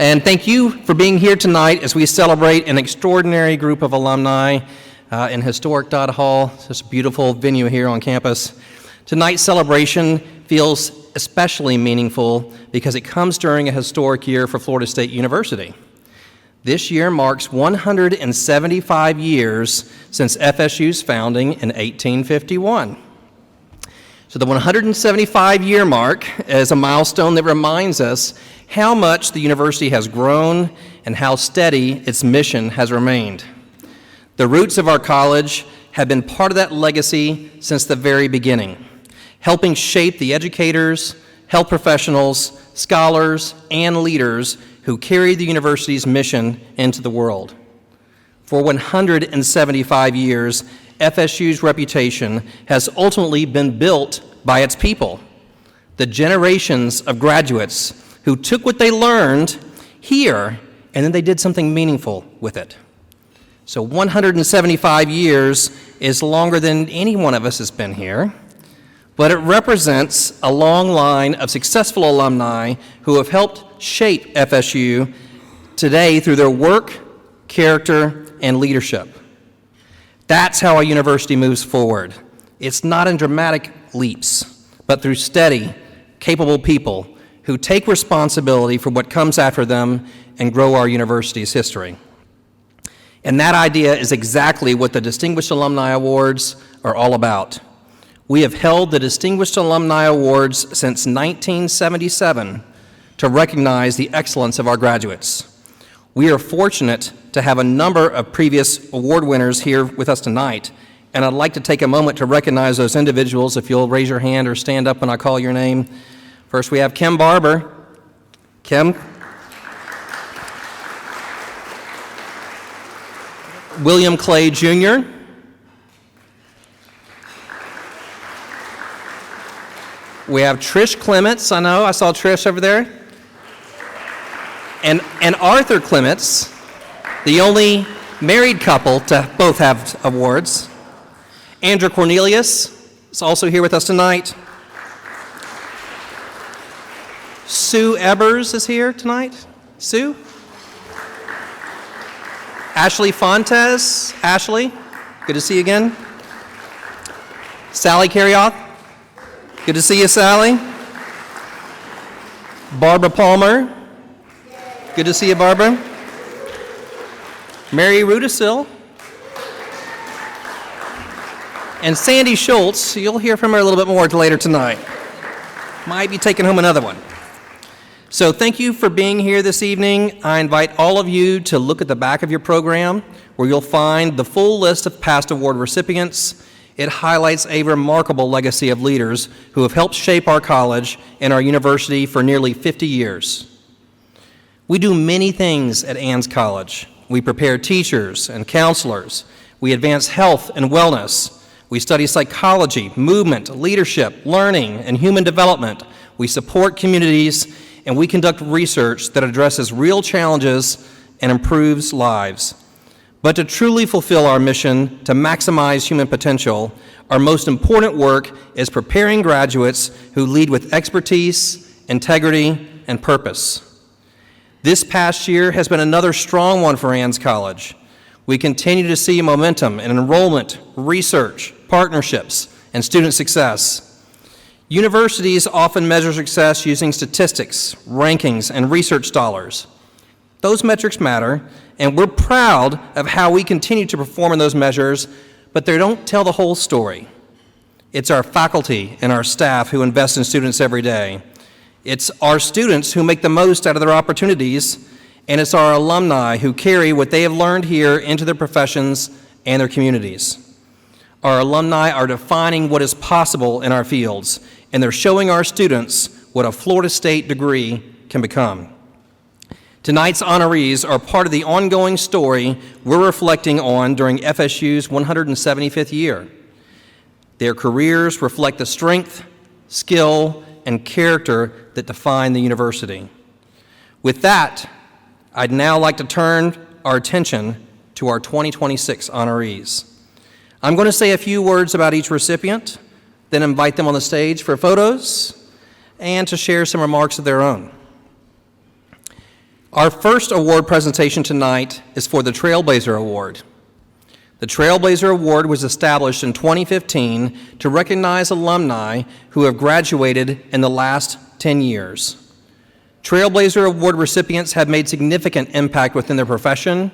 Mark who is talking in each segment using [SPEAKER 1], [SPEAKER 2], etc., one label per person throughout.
[SPEAKER 1] And thank you for being here tonight as we celebrate an extraordinary group of alumni in historic Dodd Hall. It's just a beautiful venue here on campus. Tonight's celebration feels especially meaningful because it comes during a historic year for Florida State University. This year marks 175 years since FSU's founding in 1851. So the 175-year mark is a milestone that reminds us how much the university has grown and how steady its mission has remained. The roots of our college have been part of that legacy since the very beginning, helping shape the educators, health professionals, scholars, and leaders who carry the university's mission into the world. For 175 years, FSU's reputation has ultimately been built by its people, the generations of graduates who took what they learned here and then they did something meaningful with it. So 175 years is longer than any one of us has been here, but it represents a long line of successful alumni who have helped shape FSU today through their work, character, and leadership. That's how a university moves forward. It's not in dramatic leaps, but through steady, capable people who take responsibility for what comes after them and grow our university's history. And that idea is exactly what the Distinguished Alumni Awards are all about. We have held the Distinguished Alumni Awards since 1977 to recognize the excellence of our graduates. We are fortunate to have a number of previous award winners here with us tonight, and I'd like to take a moment to recognize those individuals. If you'll raise your hand or stand up when I call your name. First, we have Kim Barber. Kim. William Clay Jr. We have Trish Clements. I saw Trish over there. And Arthur Clements, the only married couple to both have awards. Andrew Cornelius is also here with us tonight. Sue Ebers is here tonight. Sue? Ashley Fontes. Ashley, good to see you again. Sally Carrioth. Good to see you, Sally. Barbara Palmer. Good to see you, Barbara. Mary Rudisill. And Sandy Schultz, you'll hear from her a little bit more later tonight. Might be taking home another one. So thank you for being here this evening. I invite all of you to look at the back of your program where you'll find the full list of past award recipients. It highlights a remarkable legacy of leaders who have helped shape our college and our university for nearly 50 years. We do many things at Ann's College. We prepare teachers and counselors. We advance health and wellness. We study psychology, movement, leadership, learning, and human development. We support communities, and we conduct research that addresses real challenges and improves lives. But to truly fulfill our mission to maximize human potential, our most important work is preparing graduates who lead with expertise, integrity, and purpose. This past year has been another strong one for Ann's College. We continue to see momentum in enrollment, research, partnerships, and student success. Universities often measure success using statistics, rankings, and research dollars. Those metrics matter, and we're proud of how we continue to perform in those measures, but they don't tell the whole story. It's our faculty and our staff who invest in students every day. It's our students who make the most out of their opportunities, and it's our alumni who carry what they have learned here into their professions and their communities. Our alumni are defining what is possible in our fields, and they're showing our students what a Florida State degree can become. Tonight's honorees are part of the ongoing story we're reflecting on during FSU's 175th year. Their careers reflect the strength, skill, and character that define the university. With that, I'd now like to turn our attention to our 2026 honorees. I'm going to say a few words about each recipient, then invite them on the stage for photos and to share some remarks of their own. Our first award presentation tonight is for the Trailblazer Award. The Trailblazer Award was established in 2015 to recognize alumni who have graduated in the last 10 years. Trailblazer Award recipients have made significant impact within their profession,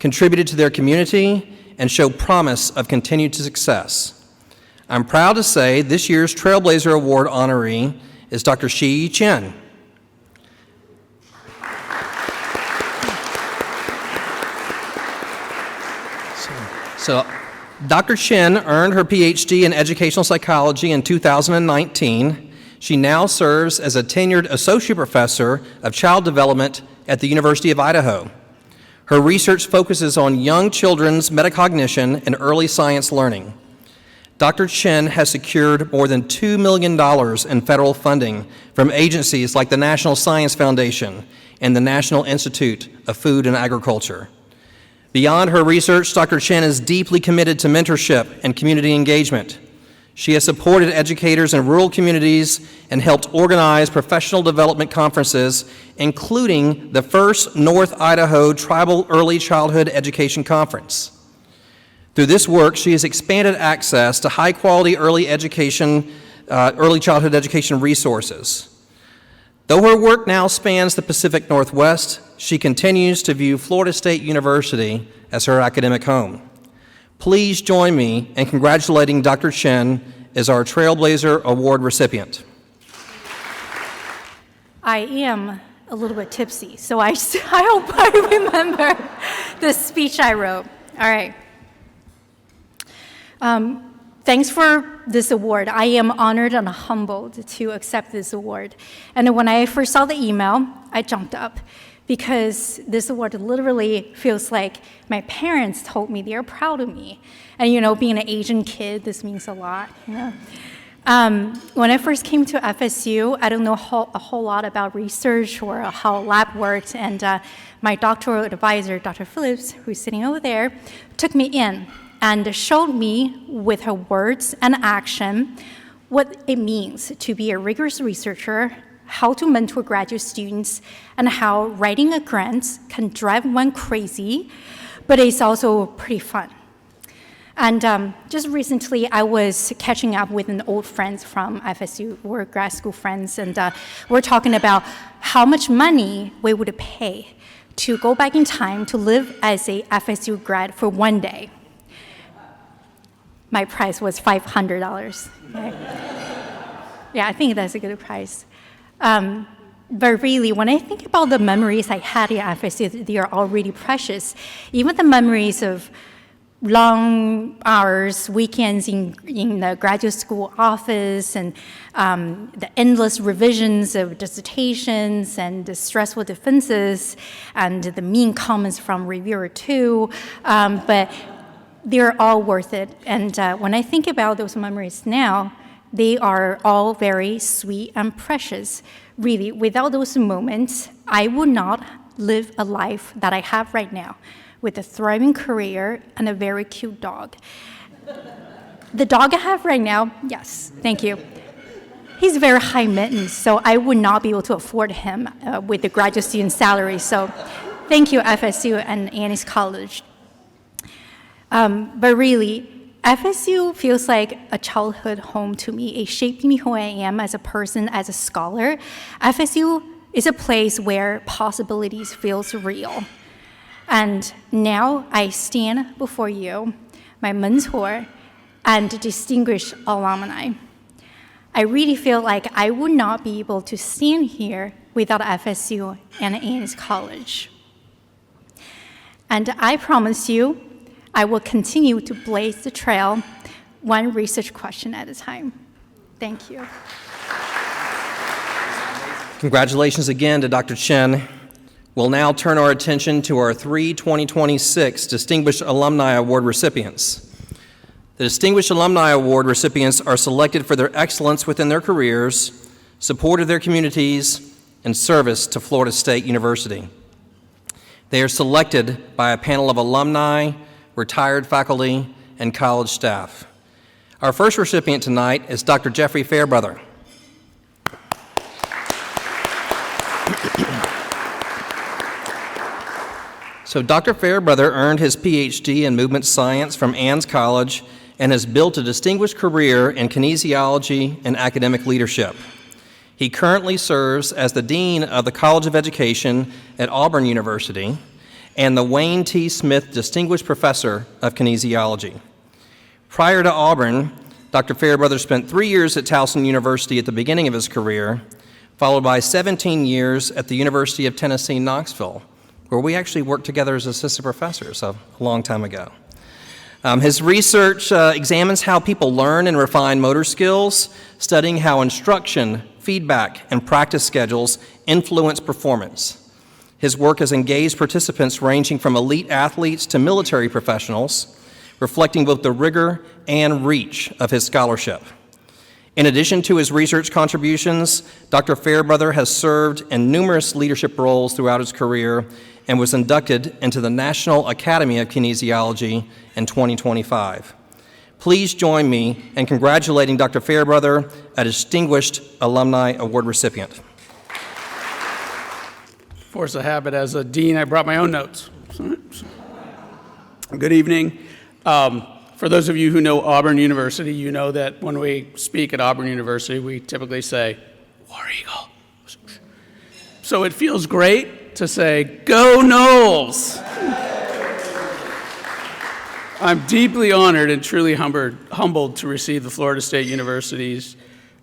[SPEAKER 1] contributed to their community, and show promise of continued success. I'm proud to say this year's Trailblazer Award honoree is Dr. Shiyi Chen. So, Dr. Chen earned her PhD in educational psychology in 2019. She now serves as a tenured associate professor of child development at the University of Idaho. Her research focuses on young children's metacognition and early science learning. Dr. Chen has secured more than $2 million in federal funding from agencies like the National Science Foundation and the National Institute of Food and Agriculture. Beyond her research, Dr. Chen is deeply committed to mentorship and community engagement. She has supported educators in rural communities and helped organize professional development conferences, including the first North Idaho Tribal Early Childhood Education Conference. Through this work, she has expanded access to high-quality early childhood education resources. Though her work now spans the Pacific Northwest, she continues to view Florida State University as her academic home. Please join me in congratulating Dr. Chen as our Trailblazer Award recipient.
[SPEAKER 2] I am a little bit tipsy, so I hope I remember the speech I wrote. All right. Thanks for this award. I am honored and humbled to accept this award. And when I first saw the email, I jumped up because this award literally feels like my parents told me they're proud of me. And being an Asian kid, this means a lot. When I first came to FSU, I don't know a whole lot about research or how a lab worked, and my doctoral advisor, Dr. Phillips, who's sitting over there, took me in and showed me with her words and action what it means to be a rigorous researcher, how to mentor graduate students, and how writing a grant can drive one crazy, but it's also pretty fun. And just recently, I was catching up with an old friend from FSU. We're grad school friends, and we're talking about how much money we would pay to go back in time to live as a FSU grad for one day. My price was $500. Okay. Yeah, I think that's a good price. But really, when I think about the memories I had at FSU, they are all really precious. Even the memories of long hours, weekends in the graduate school office, and the endless revisions of dissertations, and the stressful defenses, and the mean comments from reviewer too. But they're all worth it. And when I think about those memories now, they are all very sweet and precious. Really, without those moments, I would not live a life that I have right now, with a thriving career and a very cute dog. The dog I have right now, yes, thank you. He's very high maintenance, so I would not be able to afford him with the graduate student salary. So thank you, FSU and Annie's College. But really, FSU feels like a childhood home to me. It shaped me who I am as a person, as a scholar. FSU is a place where possibilities feels real. And now I stand before you, my mentor and distinguished alumni. I really feel like I would not be able to stand here without FSU and Annie's College. And I promise you, I will continue to blaze the trail, one research question at a time. Thank you.
[SPEAKER 1] Congratulations again to Dr. Chen. We'll now turn our attention to our 2026 Distinguished Alumni Award recipients. The Distinguished Alumni Award recipients are selected for their excellence within their careers, support of their communities, and service to Florida State University. They are selected by a panel of alumni, retired faculty, and college staff. Our first recipient tonight is Dr. Jeffrey Fairbrother. So Dr. Fairbrother earned his PhD in movement science from Ann's College and has built a distinguished career in kinesiology and academic leadership. He currently serves as the Dean of the College of Education at Auburn University and the Wayne T. Smith Distinguished Professor of Kinesiology. Prior to Auburn, Dr. Fairbrother spent 3 years at Towson University at the beginning of his career, followed by 17 years at the University of Tennessee, Knoxville, where we actually worked together as assistant professors a long time ago. His research examines how people learn and refine motor skills, studying how instruction, feedback, and practice schedules influence performance. His work has engaged participants ranging from elite athletes to military professionals, reflecting both the rigor and reach of his scholarship. In addition to his research contributions, Dr. Fairbrother has served in numerous leadership roles throughout his career and was inducted into the National Academy of Kinesiology in 2025. Please join me in congratulating Dr. Fairbrother, a Distinguished Alumni Award recipient.
[SPEAKER 3] Force of habit, as a dean, I brought my own notes. Good evening. For those of you who know Auburn University, you know that when we speak at Auburn University, we typically say, War Eagle. So it feels great to say, Go Noles! I'm deeply honored and truly humbled to receive the Florida State University's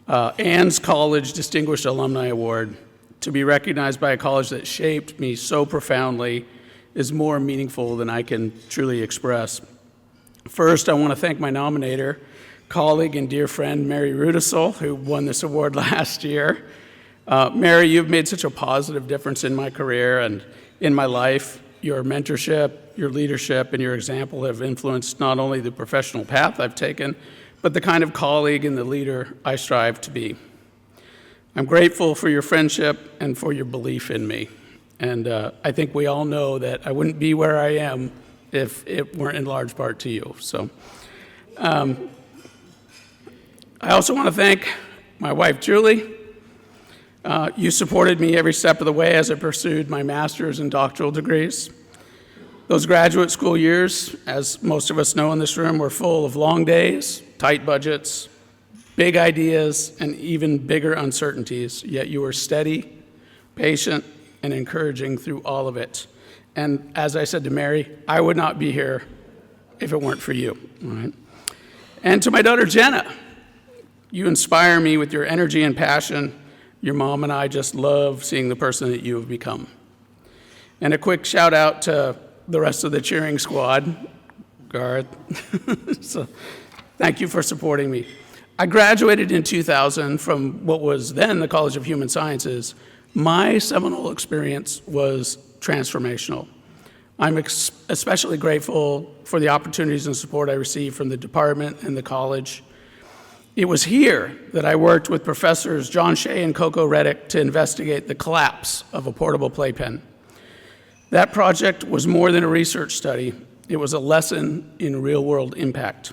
[SPEAKER 3] Ann's College Distinguished Alumni Award. To be recognized by a college that shaped me so profoundly is more meaningful than I can truly express. First, I want to thank my nominator, colleague and dear friend, Mary Rudisell, who won this award last year. Mary, you've made such a positive difference in my career and in my life. Your mentorship, your leadership, and your example have influenced not only the professional path I've taken, but the kind of colleague and the leader I strive to be. I'm grateful for your friendship and for your belief in me. And I think we all know that I wouldn't be where I am if it weren't in large part to you. So I also want to thank my wife, Julie. You supported me every step of the way as I pursued my master's and doctoral degrees. Those graduate school years, as most of us know in this room, were full of long days, tight budgets, big ideas, and even bigger uncertainties, yet you were steady, patient, and encouraging through all of it. And as I said to Mary, I would not be here if it weren't for you. All right? And to my daughter, Jenna, you inspire me with your energy and passion. Your mom and I just love seeing the person that you have become. And a quick shout out to the rest of the cheering squad, Garth. So thank you for supporting me. I graduated in 2000 from what was then the College of Human Sciences. My seminal experience was transformational. I'm especially grateful for the opportunities and support I received from the department and the college. It was here that I worked with professors John Shea and Coco Reddick to investigate the collapse of a portable playpen. That project was more than a research study. It was a lesson in real-world impact.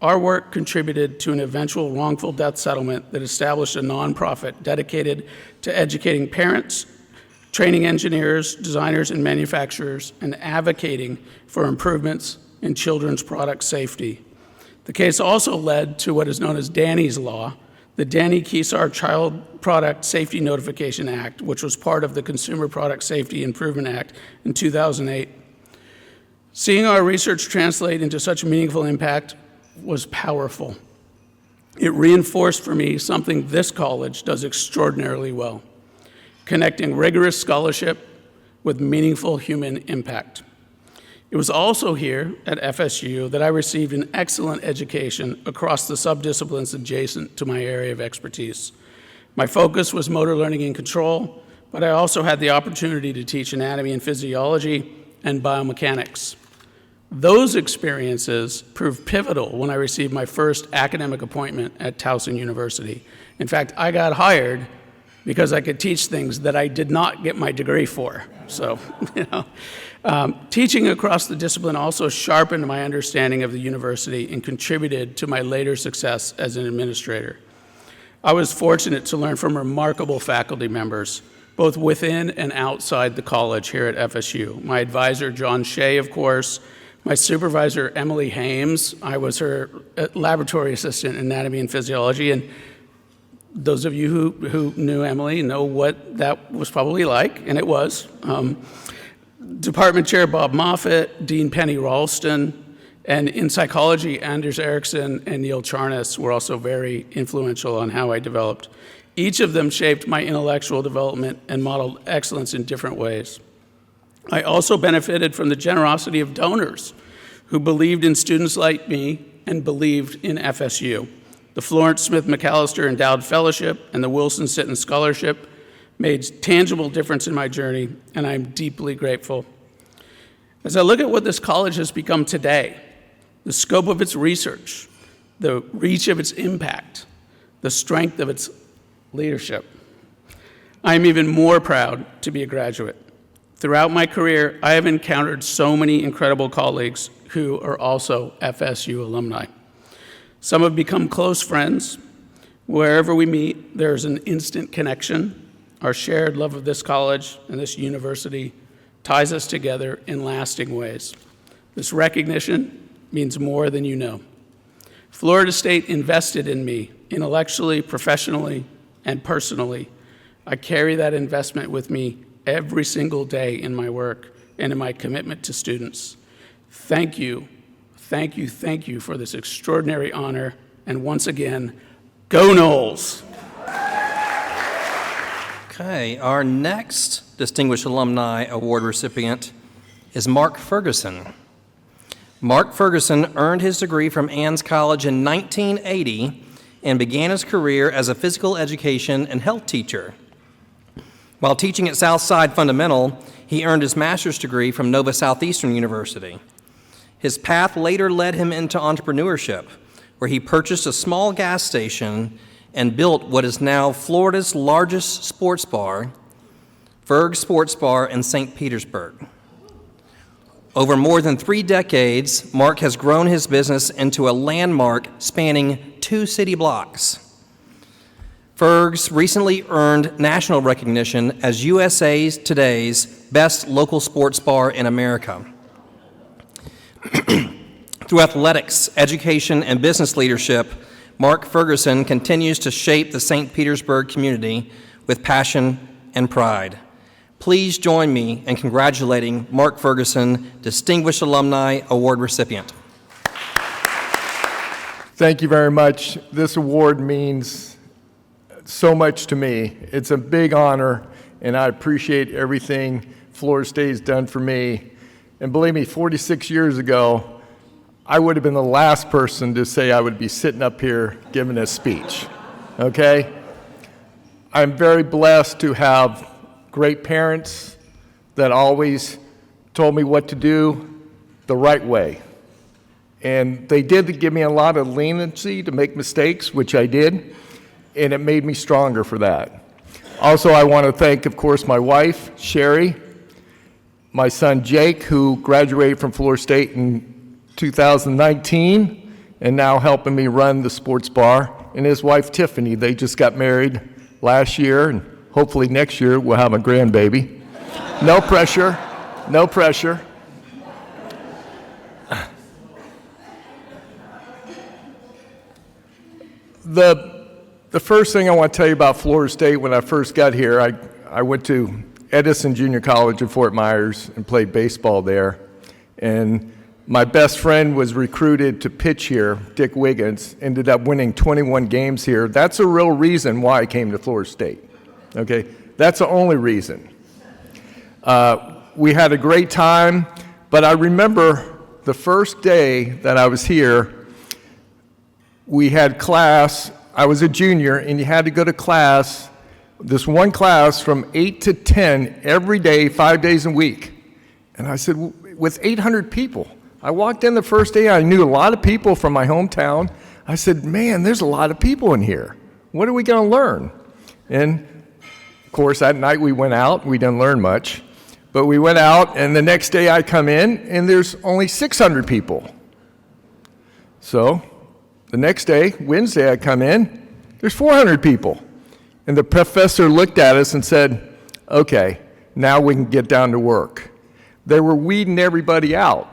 [SPEAKER 3] Our work contributed to an eventual wrongful death settlement that established a nonprofit dedicated to educating parents, training engineers, designers, and manufacturers, and advocating for improvements in children's product safety. The case also led to what is known as Danny's Law, the Danny Keesar Child Product Safety Notification Act, which was part of the Consumer Product Safety Improvement Act in 2008. Seeing our research translate into such meaningful impact was powerful. It reinforced for me something this college does extraordinarily well, connecting rigorous scholarship with meaningful human impact. It was also here at FSU that I received an excellent education across the subdisciplines adjacent to my area of expertise. My focus was motor learning and control, but I also had the opportunity to teach anatomy and physiology and biomechanics. Those experiences proved pivotal when I received my first academic appointment at Towson University. In fact, I got hired because I could teach things that I did not get my degree for. So, teaching across the discipline also sharpened my understanding of the university and contributed to my later success as an administrator. I was fortunate to learn from remarkable faculty members both within and outside the college here at FSU. My advisor, John Shiyi, of course, my supervisor, Emily Hames. I was her laboratory assistant in anatomy and physiology, and those of you who knew Emily know what that was probably like, and it was. Department Chair Bob Moffett, Dean Penny Ralston, and in psychology, Anders Ericsson and Neil Charnas were also very influential on how I developed. Each of them shaped my intellectual development and modeled excellence in different ways. I also benefited from the generosity of donors who believed in students like me and believed in FSU. The Florence Smith McAllister Endowed Fellowship and the Wilson Sitton Scholarship made tangible difference in my journey, and I'm deeply grateful. As I look at what this college has become today, the scope of its research, the reach of its impact, the strength of its leadership, I am even more proud to be a graduate. Throughout my career, I have encountered so many incredible colleagues who are also FSU alumni. Some have become close friends. Wherever we meet, there's an instant connection. Our shared love of this college and this university ties us together in lasting ways. This recognition means more than you know. Florida State invested in me intellectually, professionally, and personally. I carry that investment with me every single day in my work and in my commitment to students. Thank you, thank you, thank you for this extraordinary honor. And once again, go Noles!
[SPEAKER 1] Okay, our next Distinguished Alumni Award recipient is Mark Ferguson. Mark Ferguson earned his degree from Ann's College in 1980 and began his career as a physical education and health teacher. While teaching at Southside Fundamental, he earned his master's degree from Nova Southeastern University. His path later led him into entrepreneurship, where he purchased a small gas station and built what is now Florida's largest sports bar, Ferg Sports Bar in St. Petersburg. Over more than 3 decades, Mark has grown his business into a landmark spanning 2 city blocks. Ferg's recently earned national recognition as USA Today's best local sports bar in America. Through athletics, education, and business leadership, Mark Ferguson continues to shape the St. Petersburg community with passion and pride. Please join me in congratulating Mark Ferguson, Distinguished Alumni Award recipient.
[SPEAKER 4] Thank you very much. This award means so much to me. It's a big honor, and I appreciate everything Florida State has done for me. And believe me, 46 years ago, I would have been the last person to say I would be sitting up here giving a speech, okay? I'm very blessed to have great parents that always told me what to do the right way. And they did give me a lot of leniency to make mistakes, which I did, and it made me stronger for that. Also, I want to thank, of course, my wife, Sherry, my son, Jake, who graduated from Florida State in 2019, and now helping me run the sports bar, and his wife, Tiffany. They just got married last year, and hopefully next year we'll have a grandbaby. No pressure, no pressure. The first thing I want to tell you about Florida State, when I first got here, I went to Edison Junior College in Fort Myers and played baseball there. And my best friend was recruited to pitch here, Dick Wiggins, ended up winning 21 games here. That's a real reason why I came to Florida State, okay? That's the only reason. We had a great time, but I remember the first day that I was here, we had class. I was a junior, and you had to go to class, this one class from 8 to 10 every day, 5 days a week. And I said, with 800 people. I walked in the first day, I knew a lot of people from my hometown. I said, man, there's a lot of people in here. What are we going to learn? And, of course, that night we went out. We didn't learn much. But we went out, and the next day I come in, and there's only 600 people. So the next day, Wednesday, I come in, there's 400 people. And the professor looked at us and said, okay, now we can get down to work. They were weeding everybody out.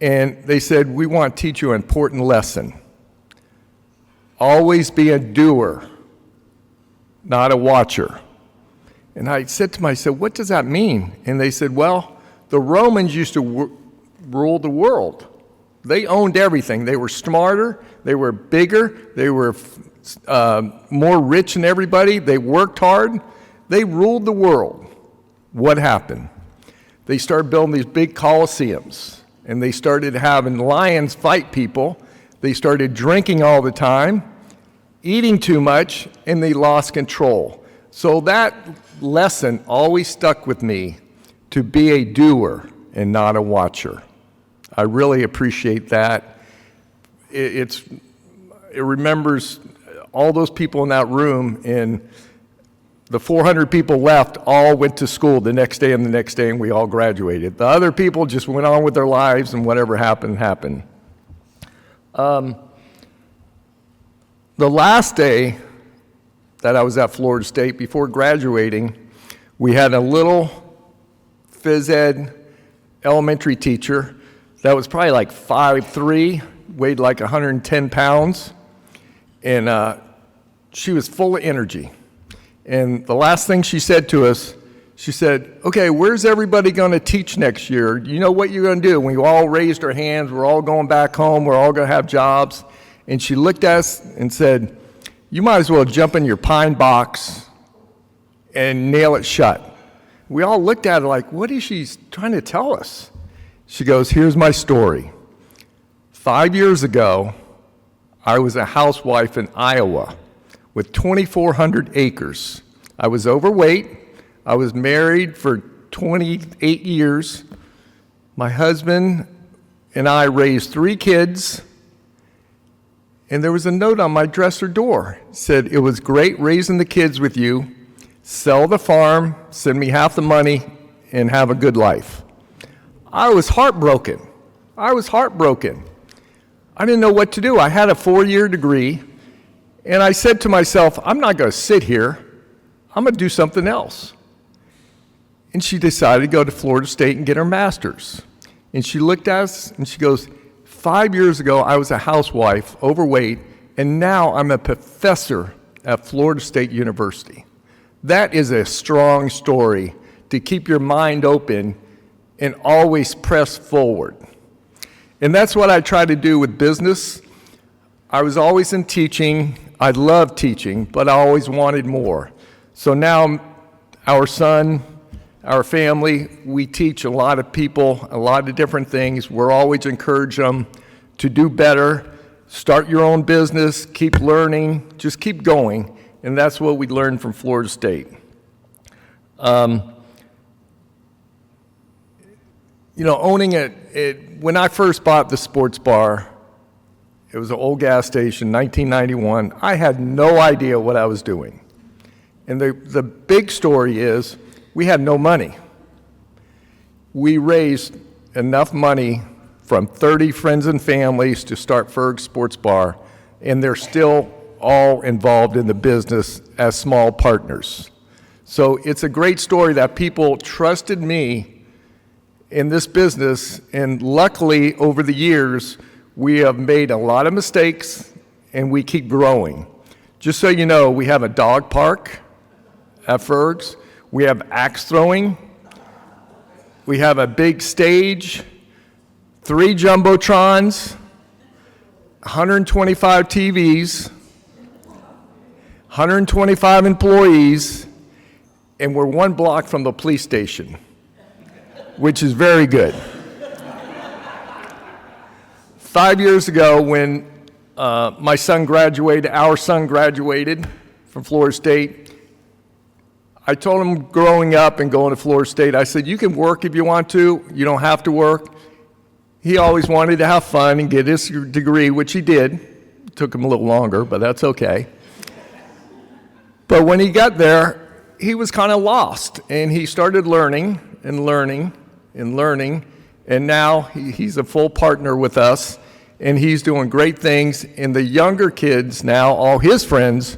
[SPEAKER 4] And they said, we want to teach you an important lesson. Always be a doer, not a watcher. And I said to myself, what does that mean? And they said, well, the Romans used to rule the world. They owned everything. They were smarter, they were bigger, they were more rich than everybody. They worked hard. They ruled the world. What happened? They started building these big coliseums, and they started having lions fight people. They started drinking all the time, eating too much, and they lost control. So that lesson always stuck with me, to be a doer and not a watcher. I really appreciate that. It remembers all those people in that room, and the 400 people left all went to school the next day and the next day, and we all graduated. The other people just went on with their lives, and whatever happened, happened. The last day that I was at Florida State, before graduating, we had a little phys ed elementary teacher that was probably like 5'3", weighed like 110 pounds, and she was full of energy. And the last thing she said to us, she said, okay, where's everybody going to teach next year? You know what you're going to do? And we all raised our hands. We're all going back home. We're all going to have jobs. And she looked at us and said, you might as well jump in your pine box and nail it shut. We all looked at her like, what is she trying to tell us? She goes, here's my story. 5 years ago, I was a housewife in Iowa with 2,400 acres. I was overweight. I was married for 28 years. My husband and I raised 3 kids. And there was a note on my dresser door. It said, it was great raising the kids with you. Sell the farm, send me half the money, and have a good life. I was heartbroken. I didn't know what to do. I had a 4-year degree. And I said to myself, I'm not going to sit here. I'm going to do something else. And she decided to go to Florida State and get her master's. And she looked at us and she goes, 5 years ago, I was a housewife, overweight, and now I'm a professor at Florida State University. That is a strong story to keep your mind open and always press forward. And that's what I try to do with business. I was always in teaching. I loved teaching, but I always wanted more. So now our son, our family, we teach a lot of people, a lot of different things. We're always encourage them to do better, start your own business, keep learning, just keep going. And that's what we learned from Florida State. Owning it, when I first bought the sports bar, it was an old gas station, 1991. I had no idea what I was doing. And the big story is we had no money. We raised enough money from 30 friends and families to start Ferg Sports Bar, and they're still all involved in the business as small partners. So it's a great story that people trusted me in this business, and luckily over the years, we have made a lot of mistakes, and we keep growing. Just so you know, we have a dog park at Ferg's. We have axe throwing. We have a big stage, 3 jumbotrons, 125 TVs, 125 employees, and we're 1 block from the police station, which is very good. 5 years ago, when our son graduated from Florida State, I told him growing up and going to Florida State, I said, you can work if you want to, you don't have to work. He always wanted to have fun and get his degree, which he did. It took him a little longer, but that's okay. But when he got there, he was kind of lost, and he started learning, and now he's a full partner with us, and he's doing great things. And the younger kids now, all his friends,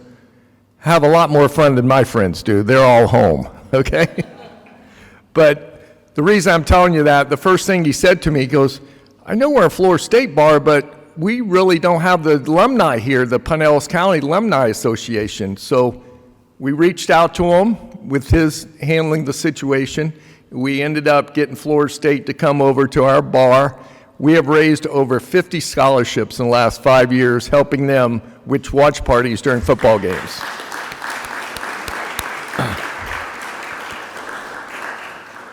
[SPEAKER 4] have a lot more fun than my friends do. They're all home. okay? But the reason I'm telling you that, the first thing he said to me, he goes, I know we're a Florida State bar, but we really don't have the alumni here, the Pinellas County Alumni Association. So we reached out to him with his handling the situation. We ended up getting Florida State to come over to our bar. We have raised over 50 scholarships in the last 5 years, helping them with watch parties during football games.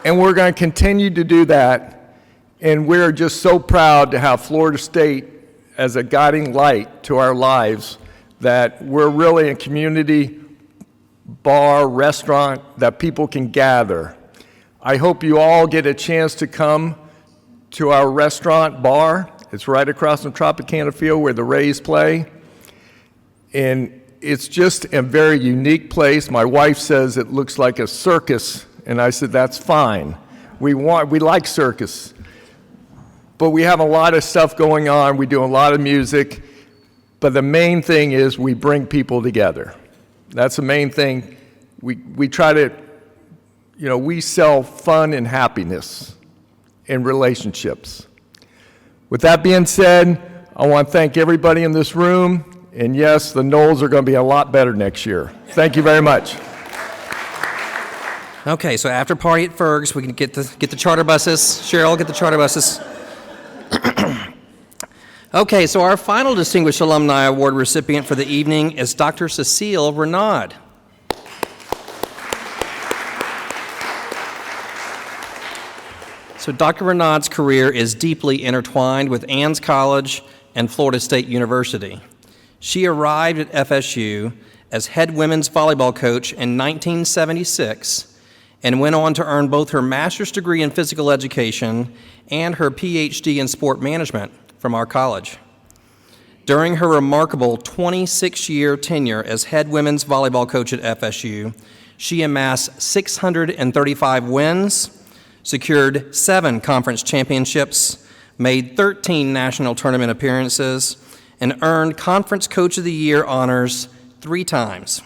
[SPEAKER 4] And we're going to continue to do that. And we're just so proud to have Florida State as a guiding light to our lives, that we're really a community bar, restaurant that people can gather. I hope you all get a chance to come to our restaurant bar. It's right across from Tropicana Field where the Rays play. And it's just a very unique place. My wife says it looks like a circus, and I said, that's fine. We like circus. But we have a lot of stuff going on. We do a lot of music. But the main thing is we bring people together. That's the main thing. We try to, we sell fun and happiness in relationships. With that being said, I want to thank everybody in this room. And yes, the Knowles are going to be a lot better next year. Thank you very much.
[SPEAKER 1] Okay, so after party at Fergs, we can get the charter buses. Cheryl, get the charter buses. Okay, so our final Distinguished Alumni Award recipient for the evening is Dr. Cecile Reynaud. So Dr. Reynaud's career is deeply intertwined with Ann's College and Florida State University. She arrived at FSU as head women's volleyball coach in 1976 and went on to earn both her master's degree in physical education and her PhD in sport management from our college. During her remarkable 26-year tenure as head women's volleyball coach at FSU, she amassed 635 wins, secured 7 conference championships, made 13 national tournament appearances, and earned Conference Coach of the Year honors 3 times.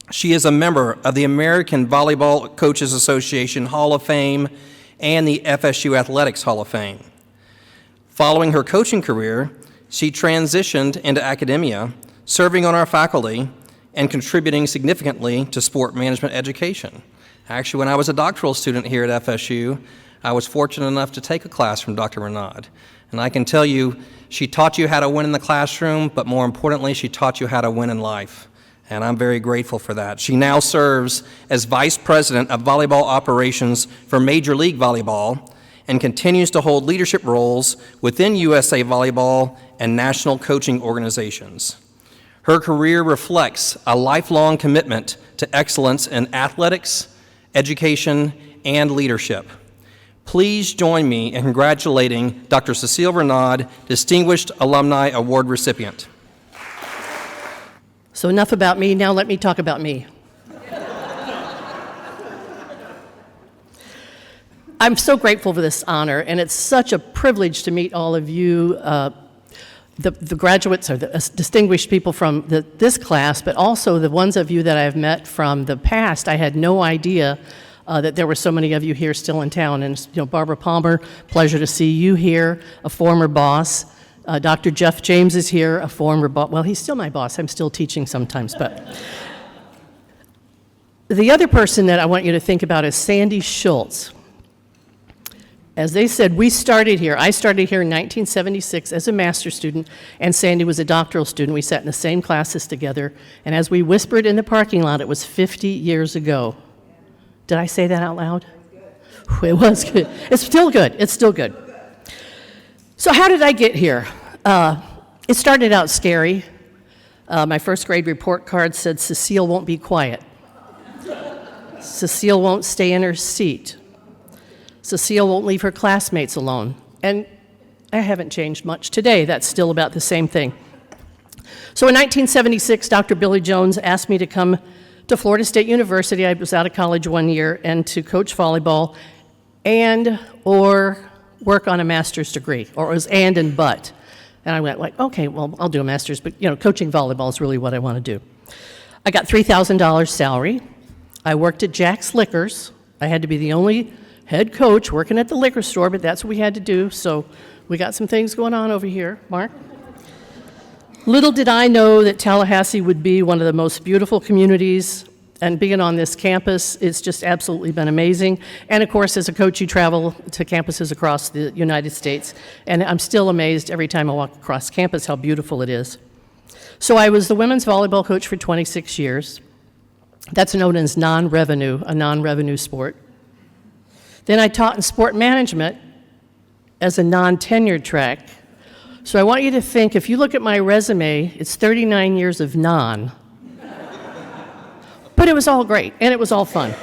[SPEAKER 1] She is a member of the American Volleyball Coaches Association Hall of Fame and the FSU Athletics Hall of Fame. Following her coaching career, she transitioned into academia, serving on our faculty and contributing significantly to sport management education. Actually, when I was a doctoral student here at FSU, I was fortunate enough to take a class from Dr. Reynaud. And I can tell you, she taught you how to win in the classroom, but more importantly, she taught you how to win in life. And I'm very grateful for that. She now serves as Vice President of Volleyball Operations for Major League Volleyball and continues to hold leadership roles within USA Volleyball and national coaching organizations. Her career reflects a lifelong commitment to excellence in athletics, education, and leadership. Please join me in congratulating Dr. Cecile Reynaud, Distinguished Alumni Award recipient.
[SPEAKER 5] So enough about me, now let me talk about me. I'm so grateful for this honor, and it's such a privilege to meet all of you, the graduates or the distinguished people from this class, but also the ones of you that I've met from the past. I had no idea that there were so many of you here still in town. And Barbara Palmer, pleasure to see you here, a former boss. Dr. Jeff James is here, a former boss. Well, he's still my boss. I'm still teaching sometimes, but. The other person that I want you to think about is Sandy Schultz. As they said, I started here in 1976 as a master's student, and Sandy was a doctoral student. We sat in the same classes together, and as we whispered in the parking lot, it was 50 years ago. Did I say that out loud? It was good. It's still good. It's still good. So how did I get here? It started out scary. My first grade report card said, Cecile won't be quiet. Cecile won't stay in her seat. Cecile won't leave her classmates alone. And I haven't changed much today. That's still about the same thing. So in 1976, Dr. Billy Jones asked me to come to Florida State University. I was out of college 1 year, and to coach volleyball or work on a master's degree, or it was and but. And I went like, okay, well, I'll do a master's, but coaching volleyball is really what I want to do. I got $3,000 salary. I worked at Jack's Liquors. I had to be the only head coach working at the liquor store, but that's what we had to do, so we got some things going on over here. Mark? Little did I know that Tallahassee would be one of the most beautiful communities, and being on this campus, it's just absolutely been amazing. And of course, as a coach, you travel to campuses across the United States, and I'm still amazed every time I walk across campus how beautiful it is. So I was the women's volleyball coach for 26 years. That's known as non-revenue, a non-revenue sport. Then I taught in sport management as a non-tenured track. So I want you to think, if you look at my resume, it's 39 years of non. But it was all great, and it was all fun.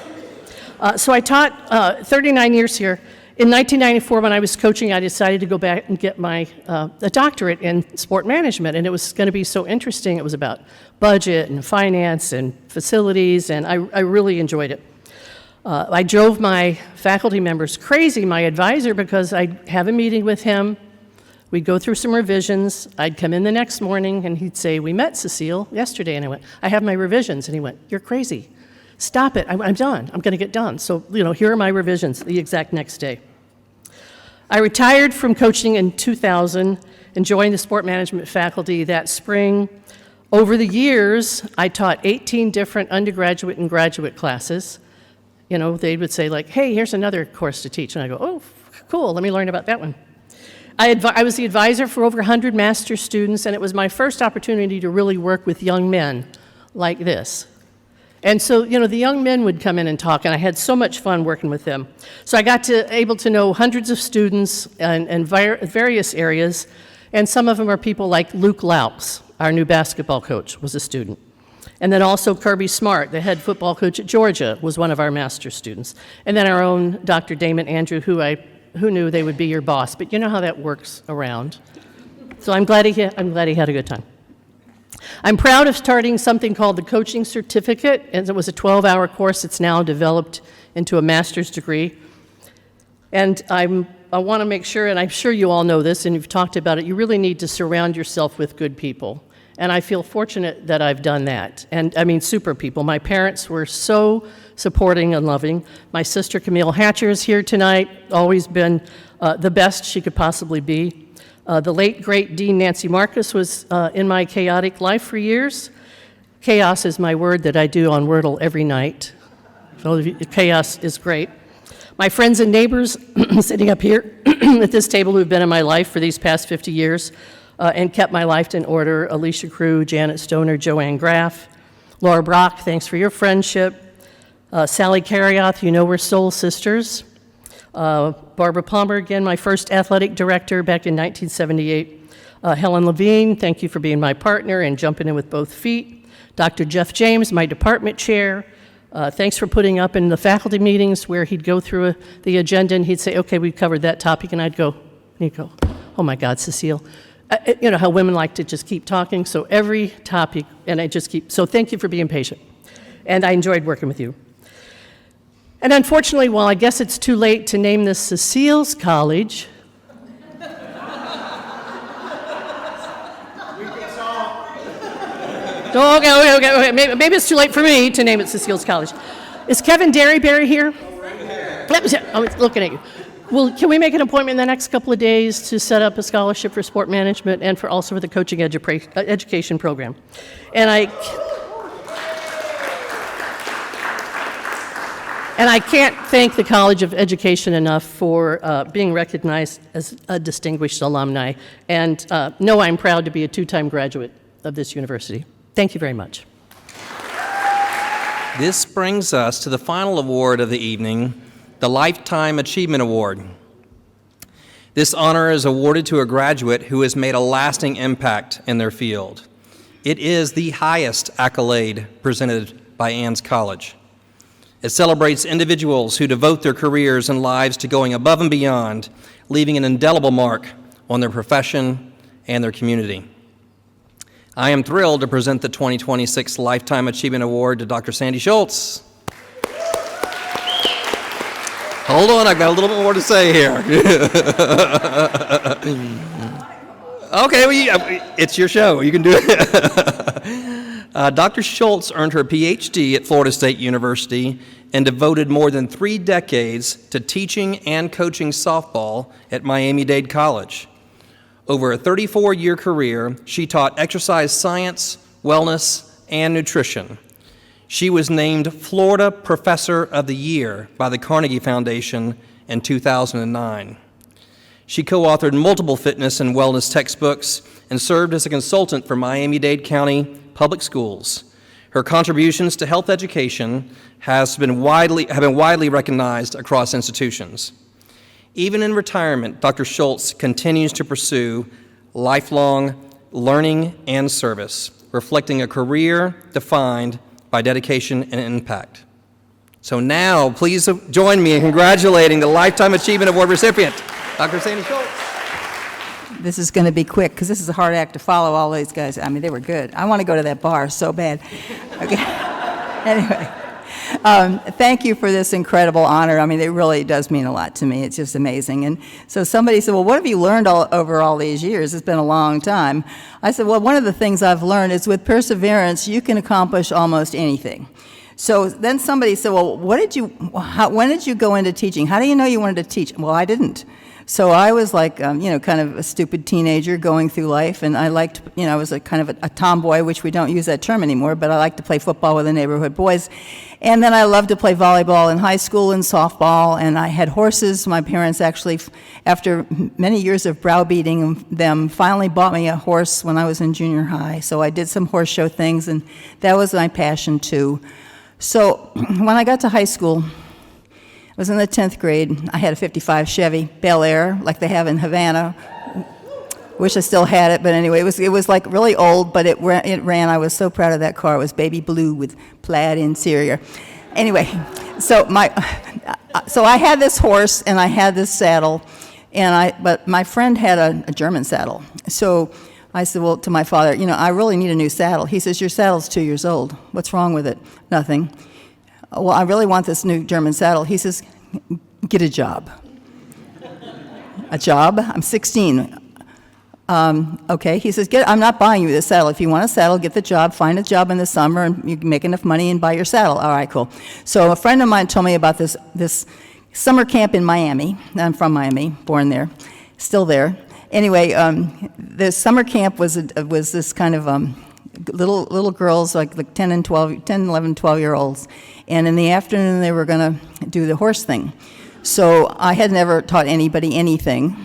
[SPEAKER 5] So I taught 39 years here. In 1994, when I was coaching, I decided to go back and get a doctorate in sport management, and it was going to be so interesting. It was about budget and finance and facilities, and I really enjoyed it. I drove my faculty members crazy, my advisor, because I'd have a meeting with him. We'd go through some revisions. I'd come in the next morning, and he'd say, "We met, Cecile, yesterday." And I went, "I have my revisions." And he went, "You're crazy. Stop it. I'm done. I'm going to get done." So, here are my revisions the exact next day. I retired from coaching in 2000 and joined the sport management faculty that spring. Over the years, I taught 18 different undergraduate and graduate classes. They would say, like, "Hey, here's another course to teach." And I go, "Oh, cool. Let me learn about that one." I was the advisor for over 100 master's students, and it was my first opportunity to really work with young men like this. And so, the young men would come in and talk, and I had so much fun working with them. So I got able to know hundreds of students in various areas, and some of them are people like Luke Laups, our new basketball coach, was a student. And then also Kirby Smart, the head football coach at Georgia, was one of our master's students. And then our own Dr. Damon Andrew, who knew they would be your boss, but you know how that works around. So I'm glad he had a good time. I'm proud of starting something called the Coaching Certificate, and it was a 12-hour course. It's now developed into a master's degree. And I want to make sure, and I'm sure you all know this, and you've talked about it, you really need to surround yourself with good people. And I feel fortunate that I've done that. And I mean, super people. My parents were so supporting and loving. My sister Camille Hatcher is here tonight, always been the best she could possibly be. The late, great Dean Nancy Marcus was in my chaotic life for years. Chaos is my word that I do on Wordle every night. So chaos is great. My friends and neighbors sitting up here at this table who've been in my life for these past 50 years, and kept my life in order: Alicia Crew, Janet Stoner, Joanne Graff, Laura Brock, thanks for your friendship. Sally Carrioth, we're soul sisters. Barbara Palmer, again, my first athletic director back in 1978. Helen Levine, thank you for being my partner and jumping in with both feet. Dr. Jeff James, my department chair. Thanks for putting up in the faculty meetings where he'd go through the agenda and he'd say, "Okay, we've covered that topic," and he'd go, "Oh my God, Cecile." How women like to just keep talking, so every topic, and so thank you for being patient. And I enjoyed working with you. And unfortunately, while I guess it's too late to name this Cecile's College, okay. Maybe it's too late for me to name it Cecile's College. Is Kevin Derryberry here? Oh, it's looking at you. Well, can we make an appointment in the next couple of days to set up a scholarship for sport management and also for the coaching education program? And I can't thank the College of Education enough for being recognized as a distinguished alumni. And no, I'm proud to be a two-time graduate of this university. Thank you very much.
[SPEAKER 1] This brings us to the final award of the evening, the Lifetime Achievement Award. This honor is awarded to a graduate who has made a lasting impact in their field. It is the highest accolade presented by Ann's College. It celebrates individuals who devote their careers and lives to going above and beyond, leaving an indelible mark on their profession and their community. I am thrilled to present the 2026 Lifetime Achievement Award to Dr. Sandy Schultz. Hold on, I've got a little bit more to say here. Okay, well, it's your show. You can do it. Dr. Schultz earned her PhD at Florida State University and devoted more than 3 decades to teaching and coaching softball at Miami-Dade College. Over a 34-year career, she taught exercise science, wellness, and nutrition. She was named Florida Professor of the Year by the Carnegie Foundation in 2009. She co-authored multiple fitness and wellness textbooks and served as a consultant for Miami-Dade County Public Schools. Her contributions to health education have been widely recognized across institutions. Even in retirement, Dr. Schultz continues to pursue lifelong learning and service, reflecting a career defined by dedication and impact. So now, please join me in congratulating the Lifetime Achievement Award recipient, Dr. Sandy Schultz.
[SPEAKER 6] This is going to be quick because this is a hard act to follow all these guys. I mean, they were good. I want to go to that bar so bad. Okay. Anyway, thank you for this incredible honor. I mean, it really does mean a lot to me. It's just amazing. And so somebody said, well, what have you learned over all these years? It's been a long time. I said, well, one of the things I've learned is with perseverance, you can accomplish almost anything. So then somebody said, well, when did you go into teaching? How do you know you wanted to teach? Well, I didn't. So I was like, kind of a stupid teenager going through life, and I liked, I was a kind of a tomboy, which we don't use that term anymore, but I liked to play football with the neighborhood boys. And then I loved to play volleyball in high school and softball, and I had horses. My parents actually, after many years of browbeating them, finally bought me a horse when I was in junior high. So I did some horse show things, and that was my passion too. So when I got to high school, I was in the 10th grade. I had a 55 Chevy Bel Air, like they have in Havana. Wish I still had it, but anyway, it was like really old, but it ran. I was so proud of that car. It was baby blue with plaid interior. Anyway, so I had this horse and I had this saddle, but my friend had a German saddle. So I said, well, to my father, I really need a new saddle. He says, your saddle's 2 years old. What's wrong with it? Nothing. Well, I really want this new German saddle. He says, get a job. A job? I'm 16. Okay. He says, I'm not buying you this saddle. If you want a saddle, get the job, find a job in the summer, and you can make enough money and buy your saddle. All right, cool. So a friend of mine told me about this summer camp in Miami. I'm from Miami, born there, still there. Anyway, the summer camp was this kind of little girls, like 10, 11, 12-year-olds. And in the afternoon, they were going to do the horse thing. So I had never taught anybody anything,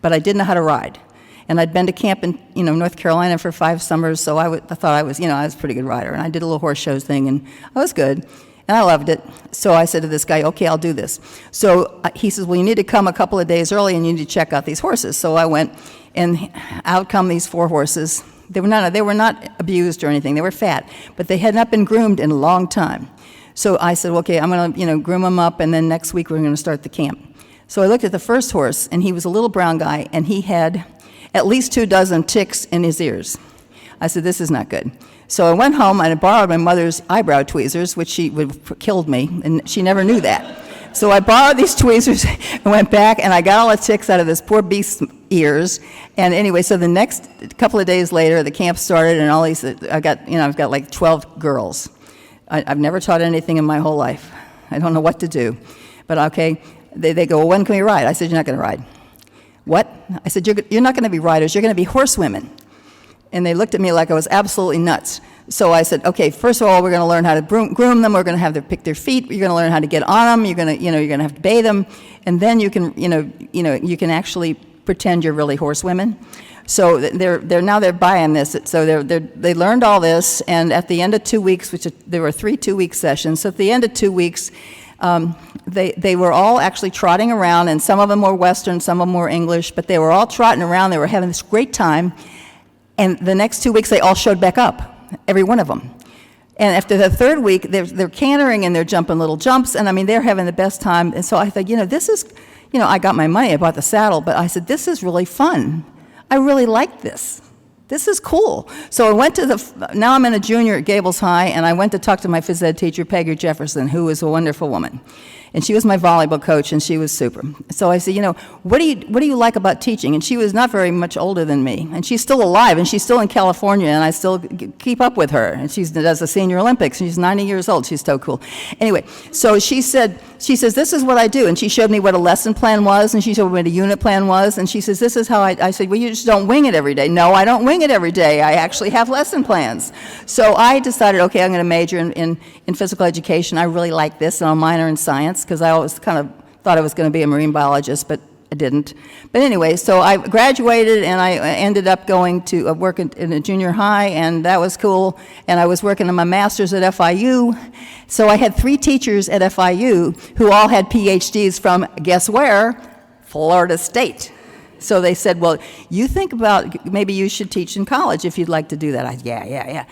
[SPEAKER 6] but I did know how to ride. And I'd been to camp in North Carolina for 5 summers, so I thought I was a pretty good rider. And I did a little horse shows thing, and I was good. And I loved it. So I said to this guy, okay, I'll do this. So he says, well, you need to come a couple of days early, and you need to check out these horses. So I went, and out come these 4 horses. They were not abused or anything. They were fat, but they had not been groomed in a long time. So I said, okay, I'm going to groom them up, and then next week we're going to start the camp. So I looked at the first horse, and he was a little brown guy, and he had at least 24 ticks in his ears. I said, this is not good. So I went home, and I borrowed my mother's eyebrow tweezers, which she would have killed me, and she never knew that. So I borrowed these tweezers and went back, and I got all the ticks out of this poor beast's ears. And anyway, so the next couple of days later, the camp started, and all these, I've got like 12 girls. I've never taught anything in my whole life. I don't know what to do. But okay, they go, well, when can we ride? I said, you're not going to ride. What? I said, you're not going to be riders, you're going to be horsewomen. And they looked at me like I was absolutely nuts. So I said, okay, first of all, we're going to learn how to groom them. We're going to have them pick their feet. You're going to learn how to get on them. You're going to have to bathe them, and then you can actually pretend you're really horsewomen. So they're buying this. So they learned all this, and at the end of 2 weeks, there were 3 2-week sessions. So at the end of 2 weeks, they were all actually trotting around, and some of them were Western, some of them were English, but they were all trotting around. They were having this great time, and the next 2 weeks, they all showed back up, every one of them. And after the 3rd week, they're cantering and they're jumping little jumps, and I mean, they're having the best time. And so I thought, this is, I got my money, I bought the saddle, but I said, this is really fun. I really like this. This is cool. So I went now I'm in a junior at Gables High, and I went to talk to my phys ed teacher, Peggy Jefferson, who is a wonderful woman. And she was my volleyball coach, and she was super. So I said, what do you like about teaching? And she was not very much older than me, and she's still alive, and she's still in California, and I still keep up with her. And she does the Senior Olympics, and she's 90 years old. She's so cool. Anyway, so she says, this is what I do, and she showed me what a lesson plan was, and she showed me what a unit plan was, and she says, this is how I said, well, you just don't wing it every day. No, I don't wing it every day. I actually have lesson plans. So I decided, okay, I'm going to major in physical education. I really like this, and I'll minor in science, because I always kind of thought I was going to be a marine biologist, but I didn't. But anyway, so I graduated, and I ended up going to work in a junior high, and that was cool. And I was working on my master's at FIU. So I had 3 teachers at FIU who all had PhDs from, guess where? Florida State. So they said, well, you think about maybe you should teach in college if you'd like to do that. Yeah.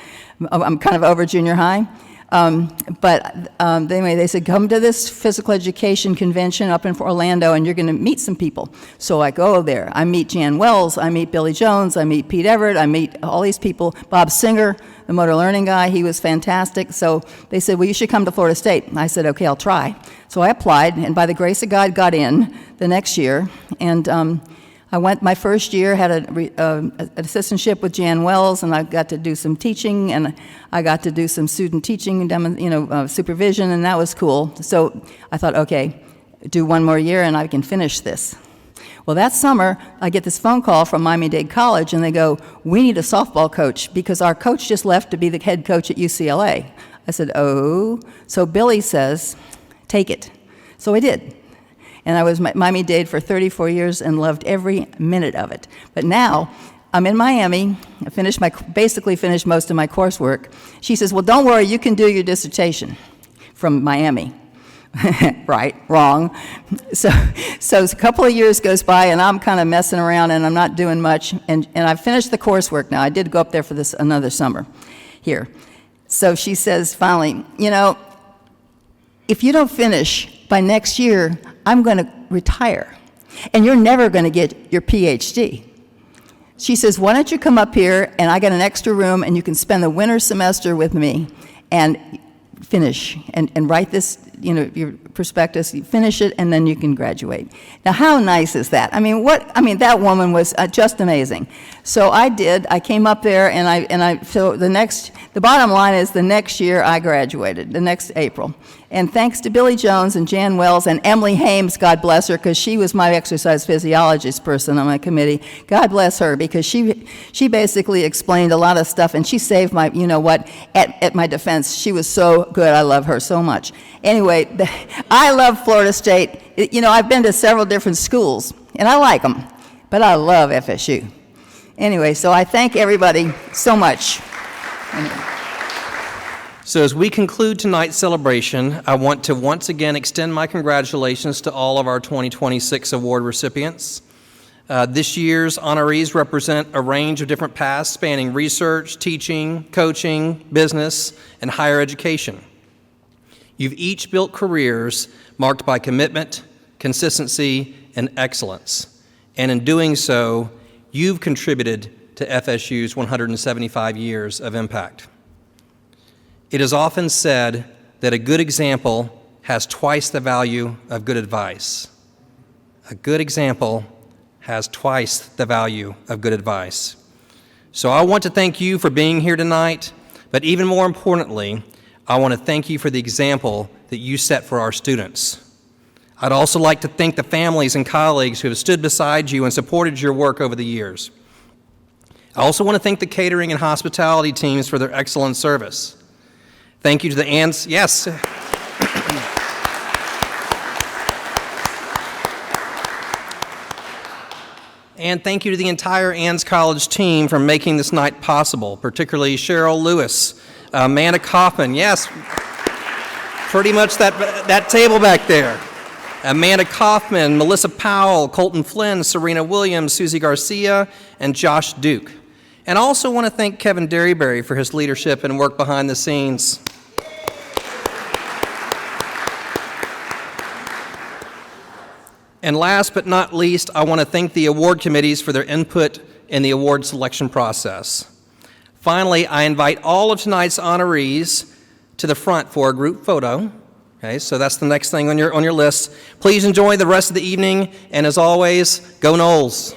[SPEAKER 6] I'm kind of over junior high. But anyway, they said, come to this physical education convention up in Orlando, and you're going to meet some people. So I go there. I meet Jan Wells. I meet Billy Jones. I meet Pete Everett. I meet all these people. Bob Singer, the motor learning guy, he was fantastic. So they said, well, you should come to Florida State. And I said, okay, I'll try. So I applied, and by the grace of God, got in the next year. And I went my first year, had an assistantship with Jan Wells, and I got to do some teaching, and I got to do some student teaching, supervision, and that was cool. So I thought, okay, do one more year, and I can finish this. Well, that summer, I get this phone call from Miami-Dade College, and they go, we need a softball coach, because our coach just left to be the head coach at UCLA. I said, oh. So Billy says, take it. So I did. And I was Miami-Dade for 34 years and loved every minute of it. But now, I'm in Miami. I basically finished most of my coursework. She says, well, don't worry, you can do your dissertation from Miami. Right, wrong. So a couple of years goes by, and I'm kind of messing around, and I'm not doing much. And I've finished the coursework now. I did go up there for another summer here. So she says, finally, if you don't finish by next year, I'm going to retire, and you're never going to get your PhD. She says, why don't you come up here, and I got an extra room, and you can spend the winter semester with me and finish and write this, your prospectus, you finish it, and then you can graduate. Now, how nice is that? That woman was just amazing. So I did. I came up there, so the bottom line is the next year I graduated, the next April. And thanks to Billy Jones and Jan Wells and Emily Hames, God bless her, because she was my exercise physiologist person on my committee. God bless her, because she basically explained a lot of stuff, and she saved my, at my defense. She was so good. I love her so much. Anyway, I love Florida State. I've been to several different schools, and I like them, but I love FSU. Anyway, so I thank everybody so much. Anyway.
[SPEAKER 1] So as we conclude tonight's celebration, I want to once again extend my congratulations to all of our 2026 award recipients. This year's honorees represent a range of different paths spanning research, teaching, coaching, business, and higher education. You've each built careers marked by commitment, consistency, and excellence. And in doing so, you've contributed to FSU's 175 years of impact. It is often said that a good example has twice the value of good advice. A good example has twice the value of good advice. So I want to thank you for being here tonight, but even more importantly, I want to thank you for the example that you set for our students. I'd also like to thank the families and colleagues who have stood beside you and supported your work over the years. I also want to thank the catering and hospitality teams for their excellent service. Thank you to the ANS, yes. And thank you to the entire Ann's College team for making this night possible, particularly Cheryl Lewis, Amanda Kaufman, yes, pretty much that table back there. Amanda Kaufman, Melissa Powell, Colton Flynn, Serena Williams, Susie Garcia, and Josh Duke. And I also want to thank Kevin Derryberry for his leadership and work behind the scenes. And last but not least, I want to thank the award committees for their input in the award selection process. Finally, I invite all of tonight's honorees to the front for a group photo. Okay, so that's the next thing on your list. Please enjoy the rest of the evening, and as always, go Noles.